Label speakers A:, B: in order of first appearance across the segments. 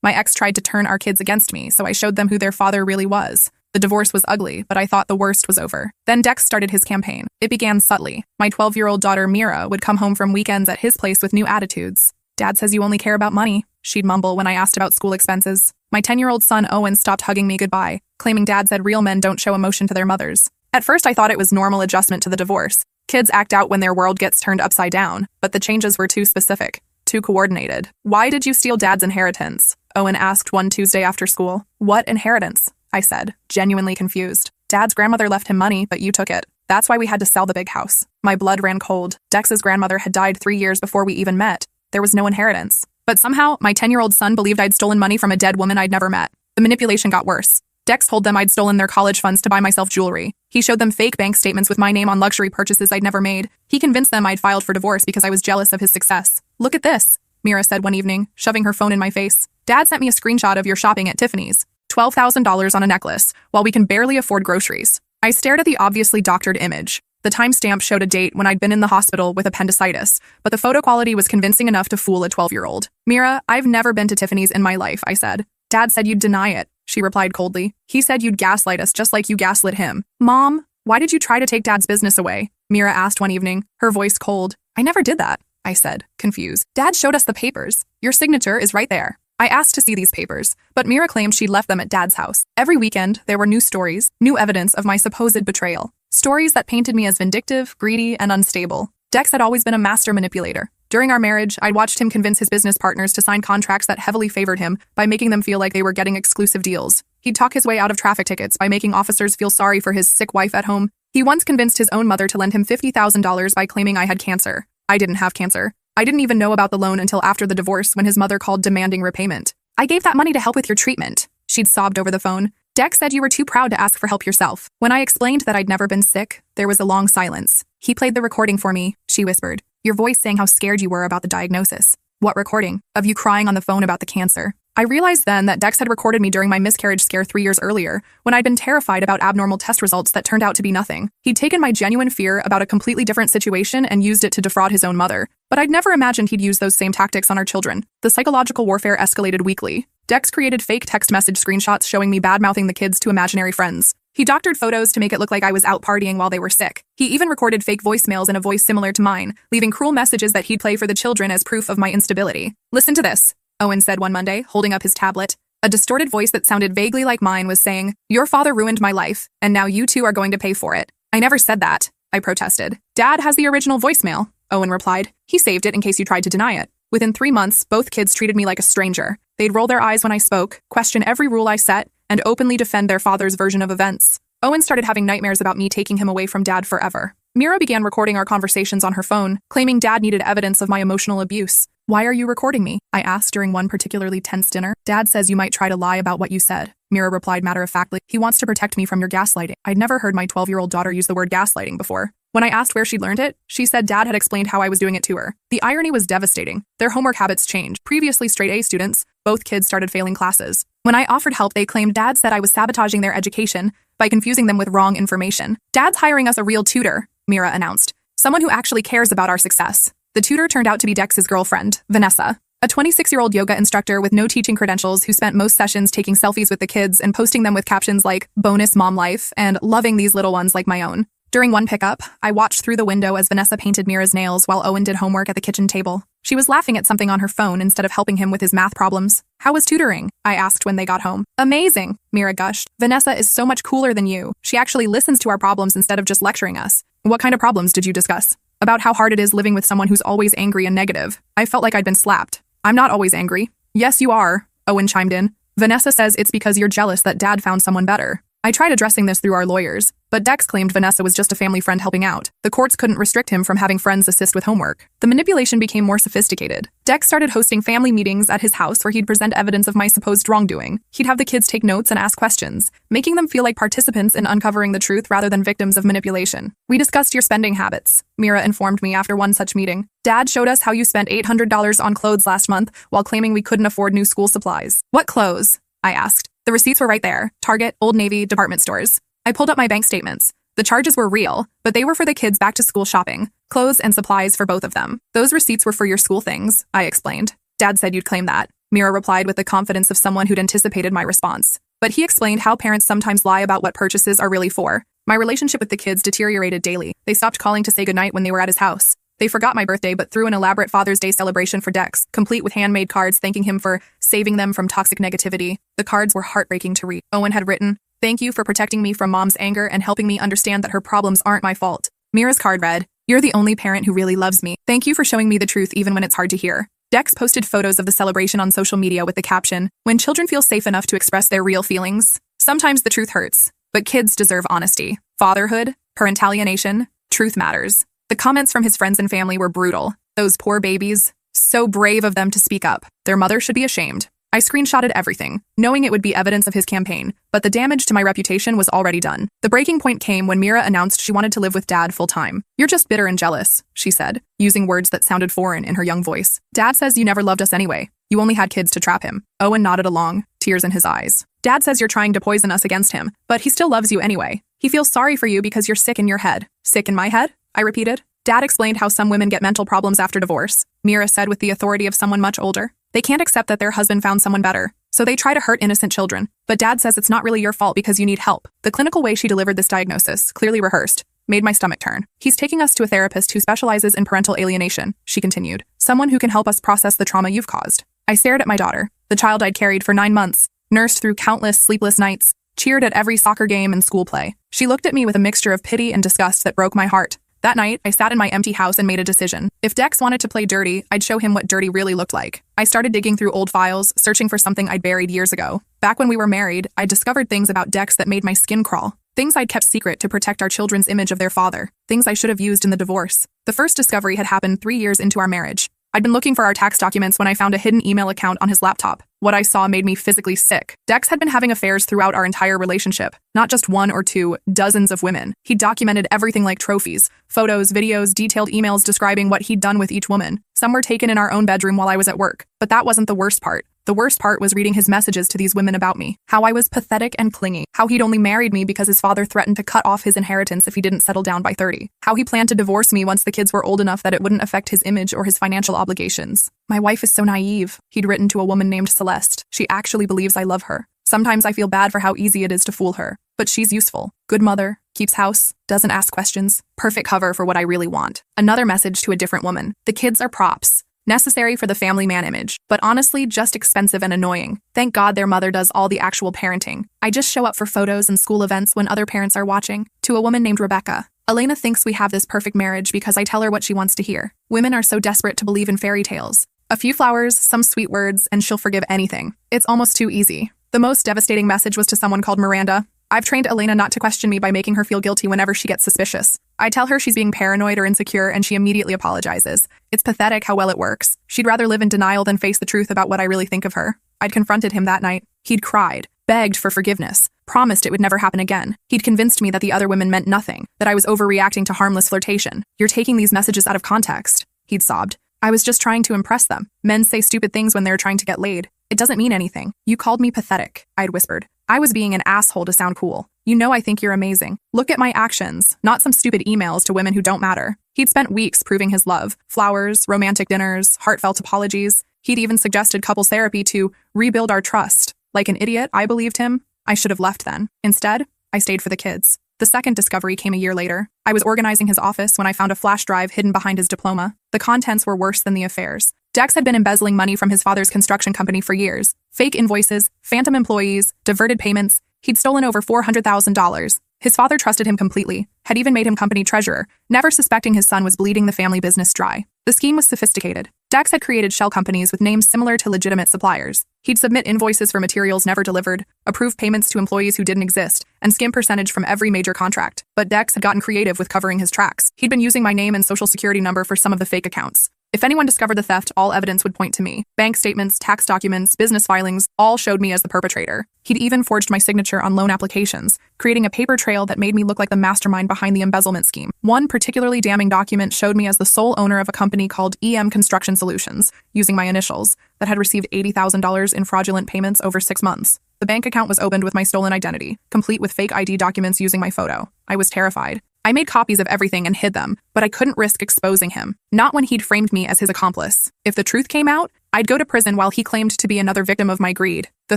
A: My ex tried to turn our kids against me, so I showed them who their father really was. The divorce was ugly, but I thought the worst was over. Then Dex started his campaign. It began subtly. My 12-year-old daughter, Mira, would come home from weekends at his place with new attitudes. Dad says you only care about money, she'd mumble when I asked about school expenses. My 10-year-old son, Owen, stopped hugging me goodbye, claiming Dad said real men don't show emotion to their mothers. At first, I thought it was normal adjustment to the divorce. Kids act out when their world gets turned upside down, but the changes were too specific, too coordinated. Why did you steal Dad's inheritance? Owen asked one Tuesday after school. What inheritance? I said, genuinely confused. Dad's grandmother left him money, but you took it. That's why we had to sell the big house. My blood ran cold. Dex's grandmother had died 3 years before we even met. There was no inheritance. But somehow, my 10-year-old son believed I'd stolen money from a dead woman I'd never met. The manipulation got worse. Dex told them I'd stolen their college funds to buy myself jewelry. He showed them fake bank statements with my name on luxury purchases I'd never made. He convinced them I'd filed for divorce because I was jealous of his success. Look at this, Mira said one evening, shoving her phone in my face. Dad sent me a screenshot of your shopping at Tiffany's. $12,000 on a necklace, while we can barely afford groceries. I stared at the obviously doctored image. The timestamp showed a date when I'd been in the hospital with appendicitis, but the photo quality was convincing enough to fool a 12-year-old. Mira, I've never been to Tiffany's in my life, I said. Dad said you'd deny it, she replied coldly. He said you'd gaslight us just like you gaslit him. Mom, why did you try to take Dad's business away? Mira asked one evening, her voice cold. I never did that, I said, confused. Dad showed us the papers. Your signature is right there. I asked to see these papers, but Mira claimed she'd left them at Dad's house. Every weekend, there were new stories, new evidence of my supposed betrayal. Stories that painted me as vindictive, greedy, and unstable. Dex had always been a master manipulator. During our marriage, I'd watched him convince his business partners to sign contracts that heavily favored him by making them feel like they were getting exclusive deals. He'd talk his way out of traffic tickets by making officers feel sorry for his sick wife at home. He once convinced his own mother to lend him $50,000 by claiming I had cancer. I didn't have cancer. I didn't even know about the loan until after the divorce when his mother called demanding repayment. I gave that money to help with your treatment, she'd sobbed over the phone. Dex said you were too proud to ask for help yourself. When I explained that I'd never been sick, there was a long silence. He played the recording for me, she whispered. Your voice saying how scared you were about the diagnosis. What recording? Of you crying on the phone about the cancer. I realized then that Dex had recorded me during my miscarriage scare 3 years earlier, when I'd been terrified about abnormal test results that turned out to be nothing. He'd taken my genuine fear about a completely different situation and used it to defraud his own mother. But I'd never imagined he'd use those same tactics on our children. The psychological warfare escalated weekly. Dex created fake text message screenshots showing me bad-mouthing the kids to imaginary friends. He doctored photos to make it look like I was out partying while they were sick. He even recorded fake voicemails in a voice similar to mine, leaving cruel messages that he'd play for the children as proof of my instability. Listen to this, Owen said one Monday, holding up his tablet. A distorted voice that sounded vaguely like mine was saying, your father ruined my life, and now you two are going to pay for it. I never said that, I protested. Dad has the original voicemail, Owen replied. He saved it in case you tried to deny it. Within 3 months, both kids treated me like a stranger. They'd roll their eyes when I spoke, question every rule I set, and openly defend their father's version of events. Owen started having nightmares about me taking him away from Dad forever. Mira began recording our conversations on her phone, claiming Dad needed evidence of my emotional abuse. Why are you recording me? I asked during one particularly tense dinner. Dad says you might try to lie about what you said, Mira replied matter-of-factly. He wants to protect me from your gaslighting. I'd never heard my 12-year-old daughter use the word gaslighting before. When I asked where she'd learned it, she said Dad had explained how I was doing it to her. The irony was devastating. Their homework habits changed. Previously straight A students, both kids started failing classes. When I offered help, they claimed Dad said I was sabotaging their education by confusing them with wrong information. Dad's hiring us a real tutor, Mira announced. Someone who actually cares about our success. The tutor turned out to be Dex's girlfriend, Vanessa, a 26-year-old yoga instructor with no teaching credentials who spent most sessions taking selfies with the kids and posting them with captions like bonus mom life and loving these little ones like my own. During one pickup, I watched through the window as Vanessa painted Mira's nails while Owen did homework at the kitchen table. She was laughing at something on her phone instead of helping him with his math problems. How was tutoring? I asked when they got home. Amazing, Mira gushed. Vanessa is so much cooler than you. She actually listens to our problems instead of just lecturing us. What kind of problems did you discuss? About how hard it is living with someone who's always angry and negative. I felt like I'd been slapped. I'm not always angry. Yes, you are, Owen chimed in. Vanessa says it's because you're jealous that Dad found someone better. I tried addressing this through our lawyers, but Dex claimed Vanessa was just a family friend helping out. The courts couldn't restrict him from having friends assist with homework. The manipulation became more sophisticated. Dex started hosting family meetings at his house where he'd present evidence of my supposed wrongdoing. He'd have the kids take notes and ask questions, making them feel like participants in uncovering the truth rather than victims of manipulation. We discussed your spending habits, Mira informed me after one such meeting. Dad showed us how you spent $800 on clothes last month while claiming we couldn't afford new school supplies. What clothes? I asked. The receipts were right there. Target, Old Navy, department stores. I pulled up my bank statements. The charges were real, but they were for the kids' back-to-school shopping, clothes and supplies for both of them. Those receipts were for your school things, I explained. Dad said you'd claim that. Mira replied with the confidence of someone who'd anticipated my response. But he explained how parents sometimes lie about what purchases are really for. My relationship with the kids deteriorated daily. They stopped calling to say goodnight when they were at his house. They forgot my birthday but threw an elaborate Father's Day celebration for Dex, complete with handmade cards thanking him for saving them from toxic negativity. The cards were heartbreaking to read. Owen had written, "Thank you for protecting me from Mom's anger and helping me understand that her problems aren't my fault." Mira's card read, "You're the only parent who really loves me. Thank you for showing me the truth even when it's hard to hear." Dex posted photos of the celebration on social media with the caption, "When children feel safe enough to express their real feelings, sometimes the truth hurts, but kids deserve honesty. Fatherhood, parental alienation, truth matters." The comments from his friends and family were brutal. Those poor babies. So brave of them to speak up. Their mother should be ashamed. I screenshotted everything, knowing it would be evidence of his campaign, but the damage to my reputation was already done. The breaking point came when Mira announced she wanted to live with Dad full-time. "You're just bitter and jealous," she said, using words that sounded foreign in her young voice. "Dad says you never loved us anyway. You only had kids to trap him." Owen nodded along, tears in his eyes. "Dad says you're trying to poison us against him, but he still loves you anyway. He feels sorry for you because you're sick in your head." "Sick in my head?" I repeated. Dad explained how some women get mental problems after divorce. Mira said with the authority of someone much older. "They can't accept that their husband found someone better, so they try to hurt innocent children. But Dad says it's not really your fault because you need help." The clinical way she delivered this diagnosis, clearly rehearsed, made my stomach turn. "He's taking us to a therapist who specializes in parental alienation," she continued. "Someone who can help us process the trauma you've caused." I stared at my daughter, the child I'd carried for 9 months, nursed through countless sleepless nights, cheered at every soccer game and school play. She looked at me with a mixture of pity and disgust that broke my heart. That night, I sat in my empty house and made a decision. If Dex wanted to play dirty, I'd show him what dirty really looked like. I started digging through old files, searching for something I'd buried years ago. Back when we were married, I discovered things about Dex that made my skin crawl. Things I'd kept secret to protect our children's image of their father. Things I should have used in the divorce. The first discovery had happened 3 years into our marriage. I'd been looking for our tax documents when I found a hidden email account on his laptop. What I saw made me physically sick. Dex had been having affairs throughout our entire relationship. Not just one or two, dozens of women. He documented everything like trophies. Photos, videos, detailed emails describing what he'd done with each woman. Some were taken in our own bedroom while I was at work. But that wasn't the worst part. The worst part was reading his messages to these women about me. How I was pathetic and clingy. How he'd only married me because his father threatened to cut off his inheritance if he didn't settle down by 30. How he planned to divorce me once the kids were old enough that it wouldn't affect his image or his financial obligations. "My wife is so naive," he'd written to a woman named Celeste. "She actually believes I love her. Sometimes I feel bad for how easy it is to fool her. But she's useful. Good mother, keeps house, doesn't ask questions. Perfect cover for what I really want." Another message to a different woman. "The kids are props. Necessary for the family man image, but honestly just expensive and annoying. Thank God their mother does all the actual parenting. I just show up for photos and school events when other parents are watching." To a woman named Rebecca. "Elena thinks we have this perfect marriage because I tell her what she wants to hear. Women are so desperate to believe in fairy tales. A few flowers, some sweet words, and she'll forgive anything. It's almost too easy." The most devastating message was to someone called Miranda. "I've trained Elena not to question me by making her feel guilty whenever she gets suspicious. I tell her she's being paranoid or insecure and she immediately apologizes. It's pathetic how well it works. She'd rather live in denial than face the truth about what I really think of her." I'd confronted him that night. He'd cried, begged for forgiveness, promised it would never happen again. He'd convinced me that the other women meant nothing, that I was overreacting to harmless flirtation. "You're taking these messages out of context," he'd sobbed. "I was just trying to impress them. Men say stupid things when they're trying to get laid. It doesn't mean anything." "You called me pathetic," I'd whispered. "I was being an asshole to sound cool. You know I think you're amazing. Look at my actions, not some stupid emails to women who don't matter." He'd spent weeks proving his love. Flowers, romantic dinners, heartfelt apologies. He'd even suggested couples therapy to rebuild our trust. Like an idiot, I believed him. I should have left then. Instead, I stayed for the kids. The second discovery came a year later. I was organizing his office when I found a flash drive hidden behind his diploma. The contents were worse than the affairs. Dex had been embezzling money from his father's construction company for years. Fake invoices, phantom employees, diverted payments. He'd stolen over $400,000. His father trusted him completely, had even made him company treasurer, never suspecting his son was bleeding the family business dry. The scheme was sophisticated. Dex had created shell companies with names similar to legitimate suppliers. He'd submit invoices for materials never delivered, approve payments to employees who didn't exist, and skim percentage from every major contract. But Dex had gotten creative with covering his tracks. He'd been using my name and social security number for some of the fake accounts. If anyone discovered the theft, all evidence would point to me. Bank statements, tax documents, business filings, all showed me as the perpetrator. He'd even forged my signature on loan applications, creating a paper trail that made me look like the mastermind behind the embezzlement scheme. One particularly damning document showed me as the sole owner of a company called EM Construction Solutions, using my initials, that had received $80,000 in fraudulent payments over 6 months. The bank account was opened with my stolen identity, complete with fake ID documents using my photo. I was terrified. I made copies of everything and hid them, but I couldn't risk exposing him. Not when he'd framed me as his accomplice. If the truth came out, I'd go to prison while he claimed to be another victim of my greed. The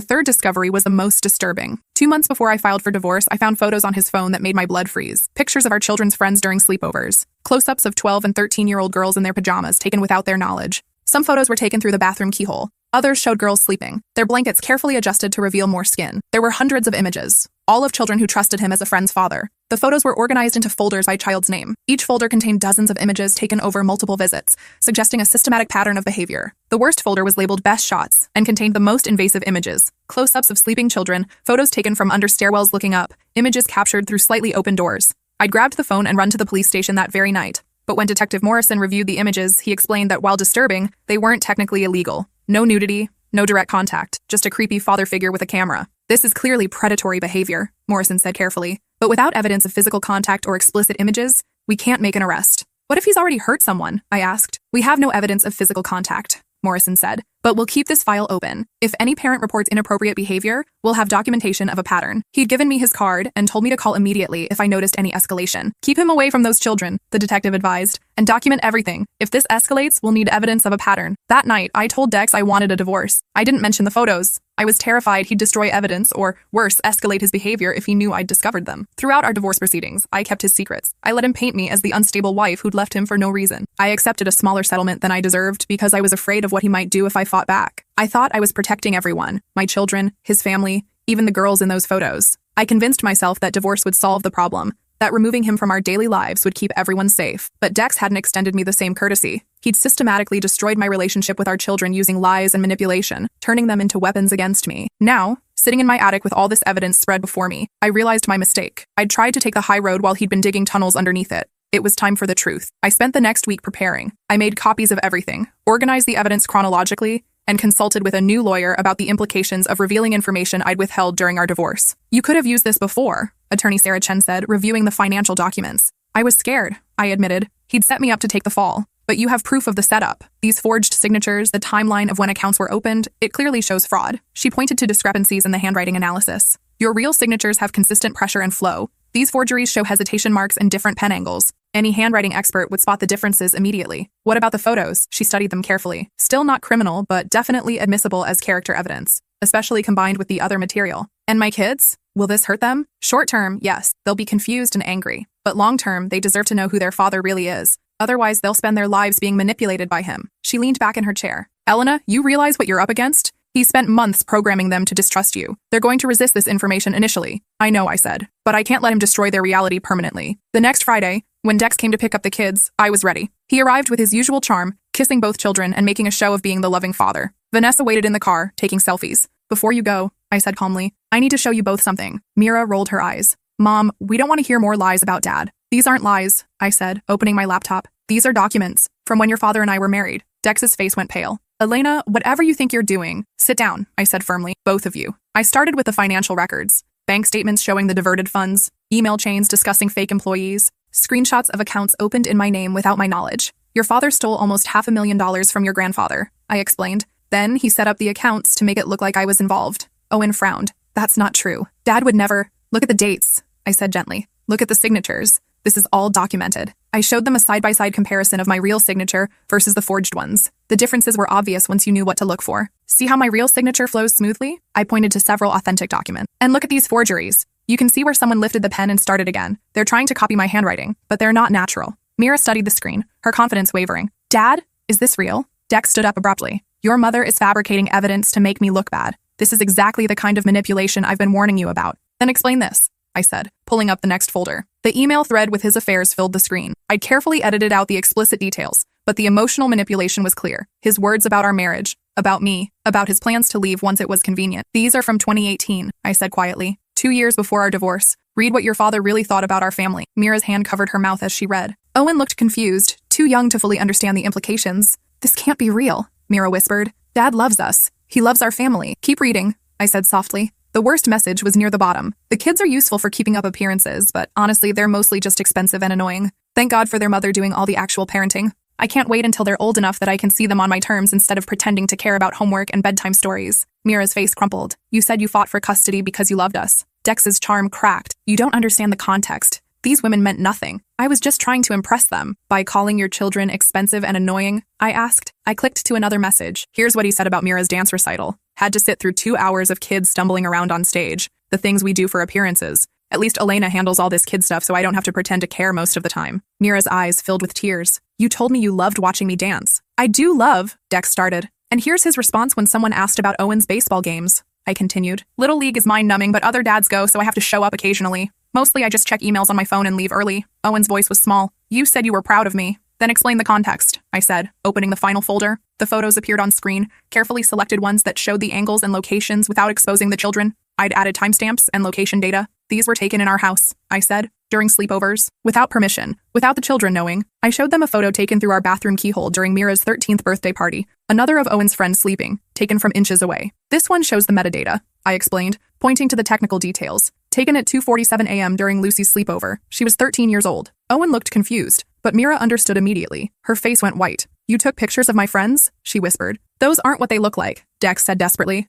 A: third discovery was the most disturbing. 2 months before I filed for divorce, I found photos on his phone that made my blood freeze. Pictures of our children's friends during sleepovers. Close-ups of 12 and 13-year-old girls in their pajamas taken without their knowledge. Some photos were taken through the bathroom keyhole. Others showed girls sleeping, their blankets carefully adjusted to reveal more skin. There were hundreds of images, all of children who trusted him as a friend's father. The photos were organized into folders by child's name. Each folder contained dozens of images taken over multiple visits, suggesting a systematic pattern of behavior. The worst folder was labeled Best Shots and contained the most invasive images. Close-ups of sleeping children, photos taken from under stairwells looking up, images captured through slightly open doors. I'd grabbed the phone and run to the police station that very night. But when Detective Morrison reviewed the images, he explained that while disturbing, they weren't technically illegal. No nudity, no direct contact, just a creepy father figure with a camera. This is clearly predatory behavior, Morrison said carefully. But without evidence of physical contact or explicit images, we can't make an arrest. What if he's already hurt someone? I asked. We have no evidence of physical contact, Morrison said, but we'll keep this file open. If any parent reports inappropriate behavior, we'll have documentation of a pattern. He'd given me his card and told me to call immediately if I noticed any escalation. Keep him away from those children, the detective advised, and document everything. If this escalates, we'll need evidence of a pattern. That night, I told Dex I wanted a divorce. I didn't mention the photos. I was terrified he'd destroy evidence or, worse, escalate his behavior if he knew I'd discovered them. Throughout our divorce proceedings, I kept his secrets. I let him paint me as the unstable wife who'd left him for no reason. I accepted a smaller settlement than I deserved because I was afraid of what he might do if I fought back. I thought I was protecting everyone, my children, his family, even the girls in those photos. I convinced myself that divorce would solve the problem, that removing him from our daily lives would keep everyone safe. But Dex hadn't extended me the same courtesy. He'd systematically destroyed my relationship with our children using lies and manipulation, turning them into weapons against me. Now, sitting in my attic with all this evidence spread before me, I realized my mistake. I'd tried to take the high road while he'd been digging tunnels underneath it. It was time for the truth. I spent the next week preparing. I made copies of everything, organized the evidence chronologically, and consulted with a new lawyer about the implications of revealing information I'd withheld during our divorce. You could have used this before, Attorney Sarah Chen said, reviewing the financial documents. I was scared, I admitted. He'd set me up to take the fall. But you have proof of the setup. These forged signatures, the timeline of when accounts were opened, it clearly shows fraud. She pointed to discrepancies in the handwriting analysis. Your real signatures have consistent pressure and flow. These forgeries show hesitation marks and different pen angles. Any handwriting expert would spot the differences immediately. What about the photos? She studied them carefully. Still not criminal, but definitely admissible as character evidence, especially combined with the other material. And my kids? Will this hurt them? Short term, yes, they'll be confused and angry. But long term, they deserve to know who their father really is. Otherwise, they'll spend their lives being manipulated by him. She leaned back in her chair. Elena, you realize what you're up against? He spent months programming them to distrust you. They're going to resist this information initially. I know, I said. But I can't let him destroy their reality permanently. The next Friday, when Dex came to pick up the kids, I was ready. He arrived with his usual charm, kissing both children and making a show of being the loving father. Vanessa waited in the car, taking selfies. Before you go, I said calmly, I need to show you both something. Mira rolled her eyes. Mom, we don't want to hear more lies about Dad. These aren't lies, I said, opening my laptop. These are documents from when your father and I were married. Dex's face went pale. Elena, whatever you think you're doing, sit down, I said firmly, both of you. I started with the financial records. Bank statements showing the diverted funds, email chains discussing fake employees, screenshots of accounts opened in my name without my knowledge. Your father stole almost $500,000 from your grandfather, I explained. Then he set up the accounts to make it look like I was involved. Owen frowned. That's not true. Dad would never. Look at the dates, I said gently. Look at the signatures. This is all documented. I showed them a side-by-side comparison of my real signature versus the forged ones. The differences were obvious once you knew what to look for. See how my real signature flows smoothly? I pointed to several authentic documents. And look at these forgeries. You can see where someone lifted the pen and started again. They're trying to copy my handwriting, but they're not natural. Mira studied the screen, her confidence wavering. Dad, is this real? Dex stood up abruptly. Your mother is fabricating evidence to make me look bad. This is exactly the kind of manipulation I've been warning you about. Then explain this, I said, pulling up the next folder. The email thread with his affairs filled the screen. I'd carefully edited out the explicit details, but the emotional manipulation was clear. His words about our marriage, about me, about his plans to leave once it was convenient. These are from 2018, I said quietly. 2 years before our divorce. Read what your father really thought about our family. Mira's hand covered her mouth as she read. Owen looked confused, too young to fully understand the implications. This can't be real, Mira whispered. Dad loves us. He loves our family. Keep reading, I said softly. The worst message was near the bottom. The kids are useful for keeping up appearances, but honestly, they're mostly just expensive and annoying. Thank God for their mother doing all the actual parenting. I can't wait until they're old enough that I can see them on my terms instead of pretending to care about homework and bedtime stories. Mira's face crumpled. You said you fought for custody because you loved us. Dex's charm cracked. You don't understand the context. These women meant nothing. I was just trying to impress them. By calling your children expensive and annoying, I asked. I clicked to another message. Here's what he said about Mira's dance recital. Had to sit through 2 hours of kids stumbling around on stage. The things we do for appearances. At least Elena handles all this kid stuff so I don't have to pretend to care most of the time. Mira's eyes filled with tears. You told me you loved watching me dance. I do love, Dex started. And here's his response when someone asked about Owen's baseball games. I continued. Little League is mind-numbing, but other dads go, so I have to show up occasionally. Mostly I just check emails on my phone and leave early. Owen's voice was small. You said you were proud of me. Then explain the context, I said, opening the final folder. The photos appeared on screen, carefully selected ones that showed the angles and locations without exposing the children. I'd added timestamps and location data. These were taken in our house, I said, during sleepovers, without permission, without the children knowing. I showed them a photo taken through our bathroom keyhole during Mira's 13th birthday party, another of Owen's friends sleeping, taken from inches away. This one shows the metadata, I explained, pointing to the technical details. Taken at 2:47 a.m. during Lucy's sleepover. She was 13 years old. Owen looked confused, but Mira understood immediately. Her face went white. You took pictures of my friends? She whispered. Those aren't what they look like, Dex said desperately.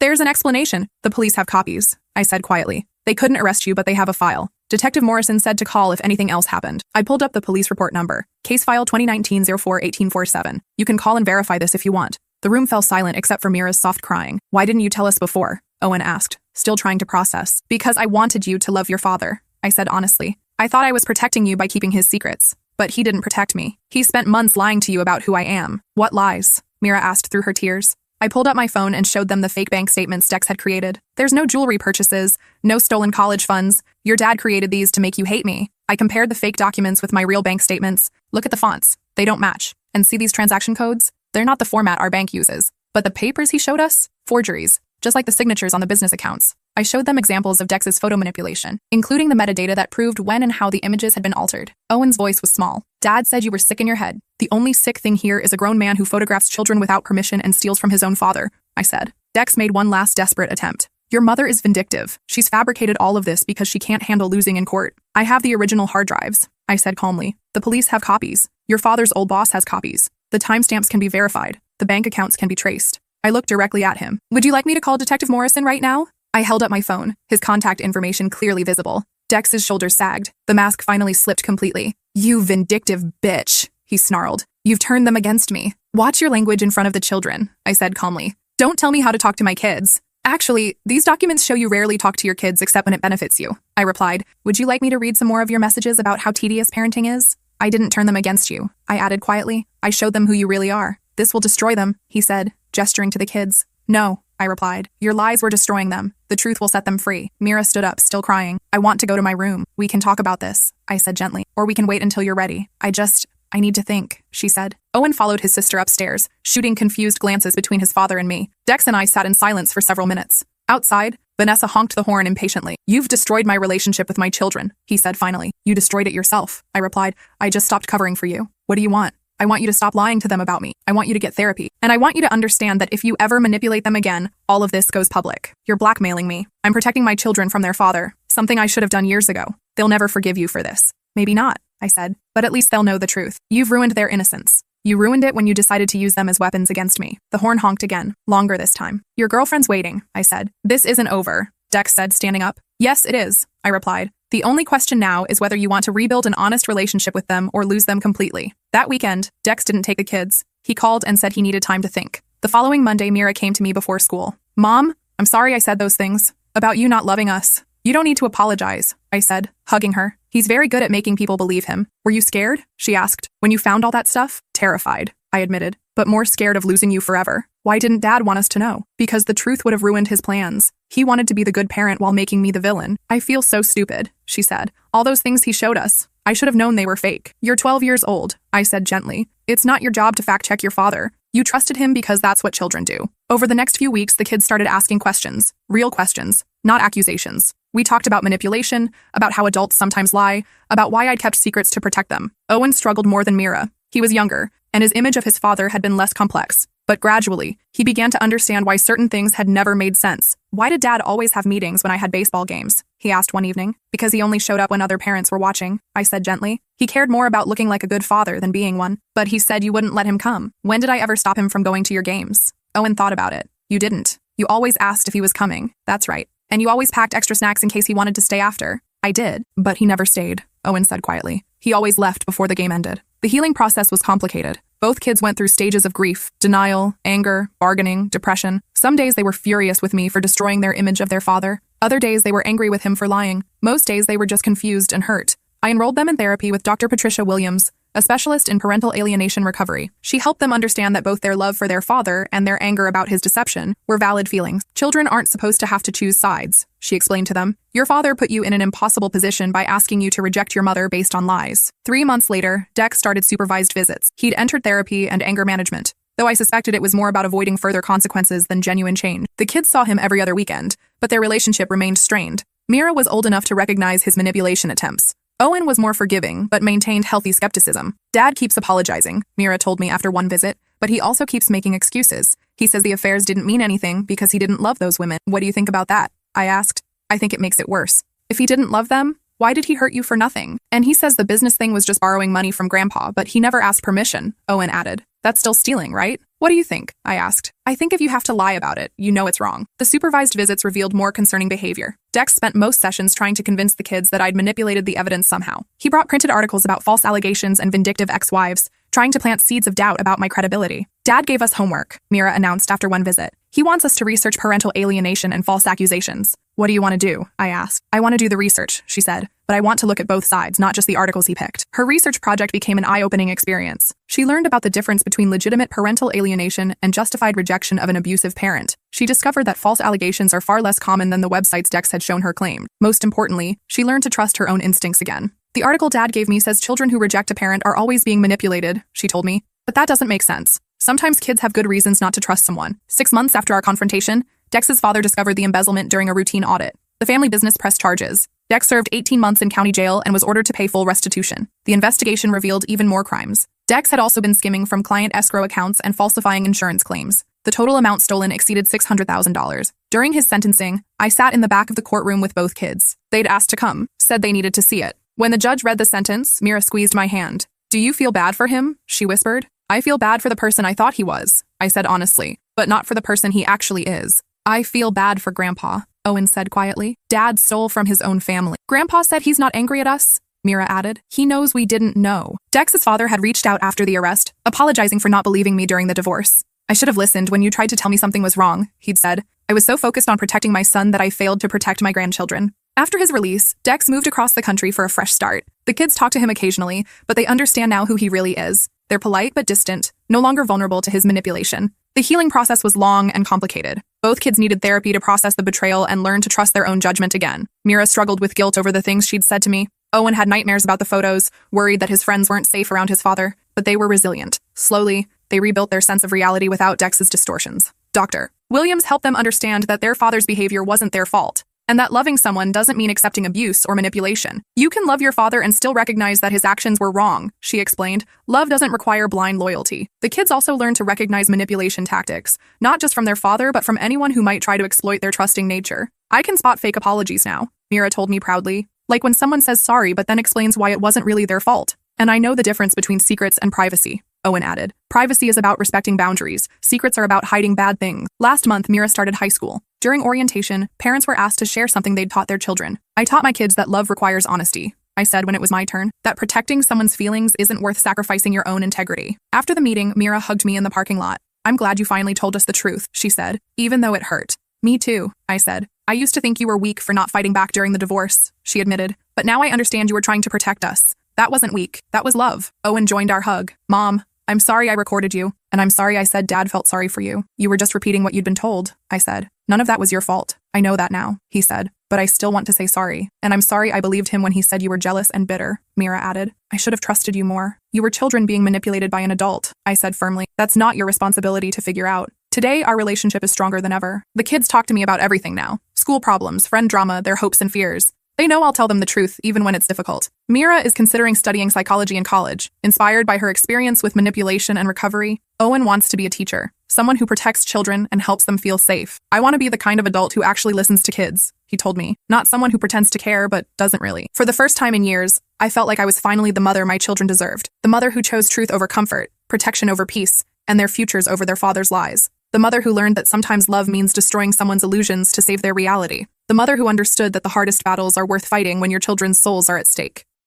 A: There's an explanation. The police have copies, I said quietly. They couldn't arrest you, but they have a file. Detective Morrison said to call if anything else happened. I pulled up the police report number. Case file 2019-04-1847. You can call and verify this if you want. The room fell silent except for Mira's soft crying. Why didn't you tell us before? Owen asked, still trying to process. Because I wanted you to love your father, I said honestly. I thought I was protecting you by keeping his secrets. But he didn't protect me. He spent months lying to you about who I am. What lies? Mira asked through her tears. I pulled up my phone and showed them the fake bank statements Dex had created. There's no jewelry purchases, no stolen college funds. Your dad created these to make you hate me. I compared the fake documents with my real bank statements. Look at the fonts. They don't match. And see these transaction codes? They're not the format our bank uses. But the papers he showed us? Forgeries. Just like the signatures on the business accounts. I showed them examples of Dex's photo manipulation, including the metadata that proved when and how the images had been altered. Owen's voice was small. Dad said you were sick in your head. The only sick thing here is a grown man who photographs children without permission and steals from his own father, I said. Dex made one last desperate attempt. Your mother is vindictive. She's fabricated all of this because she can't handle losing in court. I have the original hard drives, I said calmly. The police have copies. Your father's old boss has copies. The timestamps can be verified. The bank accounts can be traced. I looked directly at him. Would you like me to call Detective Morrison right now? I held up my phone, his contact information clearly visible. Dex's shoulders sagged. The mask finally slipped completely. You vindictive bitch, he snarled. You've turned them against me. Watch your language in front of the children, I said calmly. Don't tell me how to talk to my kids. Actually, these documents show you rarely talk to your kids except when it benefits you, I replied. Would you like me to read some more of your messages about how tedious parenting is? I didn't turn them against you, I added quietly. I showed them who you really are. This will destroy them, he said, gesturing to the kids. No, I replied. Your lies were destroying them. The truth will set them free. Mira stood up, still crying. I want to go to my room. We can talk about this, I said gently. Or we can wait until you're ready. I need to think, she said. Owen followed his sister upstairs, shooting confused glances between his father and me. Dex and I sat in silence for several minutes. Outside, Vanessa honked the horn impatiently. You've destroyed my relationship with my children, he said finally. You destroyed it yourself, I replied. I just stopped covering for you. What do you want? I want you to stop lying to them about me. I want you to get therapy. And I want you to understand that if you ever manipulate them again, all of this goes public. You're blackmailing me. I'm protecting my children from their father, something I should have done years ago. They'll never forgive you for this. Maybe not, I said, but at least they'll know the truth. You've ruined their innocence. You ruined it when you decided to use them as weapons against me. The horn honked again, longer this time. Your girlfriend's waiting, I said. This isn't over, Dex said, standing up. Yes, it is, I replied. The only question now is whether you want to rebuild an honest relationship with them or lose them completely. That weekend, Dex didn't take the kids. He called and said he needed time to think. The following Monday, Mira came to me before school. Mom, I'm sorry I said those things about you not loving us. You don't need to apologize, I said, hugging her. He's very good at making people believe him. Were you scared? She asked. When you found all that stuff? Terrified, I admitted, but more scared of losing you forever. Why didn't Dad want us to know? Because the truth would have ruined his plans. He wanted to be the good parent while making me the villain. I feel so stupid, she said. All those things he showed us. I should have known they were fake. You're 12 years old, I said gently. It's not your job to fact-check your father. You trusted him because that's what children do. Over the next few weeks, the kids started asking questions. Real questions, not accusations. We talked about manipulation, about how adults sometimes lie, about why I'd kept secrets to protect them. Owen struggled more than Mira. He was younger, and his image of his father had been less complex. But gradually, he began to understand why certain things had never made sense. Why did Dad always have meetings when I had baseball games? He asked one evening. Because he only showed up when other parents were watching, I said gently. He cared more about looking like a good father than being one. But he said you wouldn't let him come. When did I ever stop him from going to your games? Owen thought about it. You didn't. You always asked if he was coming. That's right. And you always packed extra snacks in case he wanted to stay after. I did, but he never stayed, Owen said quietly. He always left before the game ended. The healing process was complicated. Both kids went through stages of grief, denial, anger, bargaining, depression. Some days they were furious with me for destroying their image of their father. Other days they were angry with him for lying. Most days they were just confused and hurt. I enrolled them in therapy with Dr. Patricia Williams, a specialist in parental alienation recovery. She helped them understand that both their love for their father and their anger about his deception were valid feelings. Children aren't supposed to have to choose sides, she explained to them. Your father put you in an impossible position by asking you to reject your mother based on lies. 3 months later, Dex started supervised visits. He'd entered therapy and anger management, though I suspected it was more about avoiding further consequences than genuine change. The kids saw him every other weekend, but their relationship remained strained. Mira was old enough to recognize his manipulation attempts. Owen was more forgiving, but maintained healthy skepticism. Dad keeps apologizing, Mira told me after one visit, but he also keeps making excuses. He says the affairs didn't mean anything because he didn't love those women. What do you think about that? I asked. I think it makes it worse. If he didn't love them, why did he hurt you for nothing? And he says the business thing was just borrowing money from Grandpa, but he never asked permission, Owen added. That's still stealing, right? What do you think? I asked. I think if you have to lie about it, you know it's wrong. The supervised visits revealed more concerning behavior. Dex spent most sessions trying to convince the kids that I'd manipulated the evidence somehow. He brought printed articles about false allegations and vindictive ex-wives, trying to plant seeds of doubt about my credibility. Dad gave us homework, Mira announced after one visit. He wants us to research parental alienation and false accusations. What do you want to do? I asked. I want to do the research, she said, but I want to look at both sides, not just the articles he picked. Her research project became an eye-opening experience. She learned about the difference between legitimate parental alienation and justified rejection of an abusive parent. She discovered that false allegations are far less common than the websites Dex had shown her claimed. Most importantly, she learned to trust her own instincts again. The article Dad gave me says children who reject a parent are always being manipulated, she told me. But that doesn't make sense. Sometimes kids have good reasons not to trust someone. 6 months after our confrontation, Dex's father discovered the embezzlement during a routine audit. The family business pressed charges. Dex served 18 months in county jail and was ordered to pay full restitution. The investigation revealed even more crimes. Dex had also been skimming from client escrow accounts and falsifying insurance claims. The total amount stolen exceeded $600,000. During his sentencing, I sat in the back of the courtroom with both kids. They'd asked to come, said they needed to see it. When the judge read the sentence, Mira squeezed my hand. Do you feel bad for him? She whispered. I feel bad for the person I thought he was, I said honestly, but not for the person he actually is. I feel bad for Grandpa, Owen said quietly. Dad stole from his own family. Grandpa said he's not angry at us, Mira added. He knows we didn't know. Dex's father had reached out after the arrest, apologizing for not believing me during the divorce. I should have listened when you tried to tell me something was wrong, he'd said. I was so focused on protecting my son that I failed to protect my grandchildren. After his release, Dex moved across the country for a fresh start. The kids talk to him occasionally, but they understand now who he really is. They're polite but distant, no longer vulnerable to his manipulation. The healing process was long and complicated. Both kids needed therapy to process the betrayal and learn to trust their own judgment again. Mira struggled with guilt over the things she'd said to me. Owen had nightmares about the photos, worried that his friends weren't safe around his father, but they were resilient. Slowly, they rebuilt their sense of reality without Dex's distortions. Dr. Williams helped them understand that their father's behavior wasn't their fault, and that loving someone doesn't mean accepting abuse or manipulation. You can love your father and still recognize that his actions were wrong, she explained. Love doesn't require blind loyalty. The kids also learned to recognize manipulation tactics, not just from their father, but from anyone who might try to exploit their trusting nature. I can spot fake apologies now, Mira told me proudly. Like when someone says sorry but then explains why it wasn't really their fault. And I know the difference between secrets and privacy, Owen added. Privacy is about respecting boundaries. Secrets are about hiding bad things. Last month, Mira started high school. During orientation, parents were asked to share something they'd taught their children. I taught my kids that love requires honesty, I said when it was my turn, that protecting someone's feelings isn't worth sacrificing your own integrity. After the meeting, Mira hugged me in the parking lot. I'm glad you finally told us the truth, she said, even though it hurt. Me too, I said. I used to think you were weak for not fighting back during the divorce, she admitted. But now I understand you were trying to protect us. That wasn't weak. That was love. Owen joined our hug. Mom, I'm sorry I recorded you, and I'm sorry I said Dad felt sorry for you. You were just repeating what you'd been told, I said. None of that was your fault. I know that now, he said. But I still want to say sorry. And I'm sorry I believed him when he said you were jealous and bitter, Mira added. I should have trusted you more. You were children being manipulated by an adult, I said firmly. That's not your responsibility to figure out. Today, our relationship is stronger than ever. The kids talk to me about everything now. School problems, friend drama, their hopes and fears. They know I'll tell them the truth, even when it's difficult. Mira is considering studying psychology in college. Inspired by her experience with manipulation and recovery, Owen wants to be a teacher, someone who protects children and helps them feel safe. I want to be the kind of adult who actually listens to kids, he told me, not someone who pretends to care but doesn't really. For the first time in years, I felt like I was finally the mother my children deserved. The mother who chose truth over comfort, protection over peace, and their futures over their father's lies. The mother who learned that sometimes love means destroying someone's illusions to save their reality. The mother who understood that the hardest battles are worth fighting when your children's souls are at stake.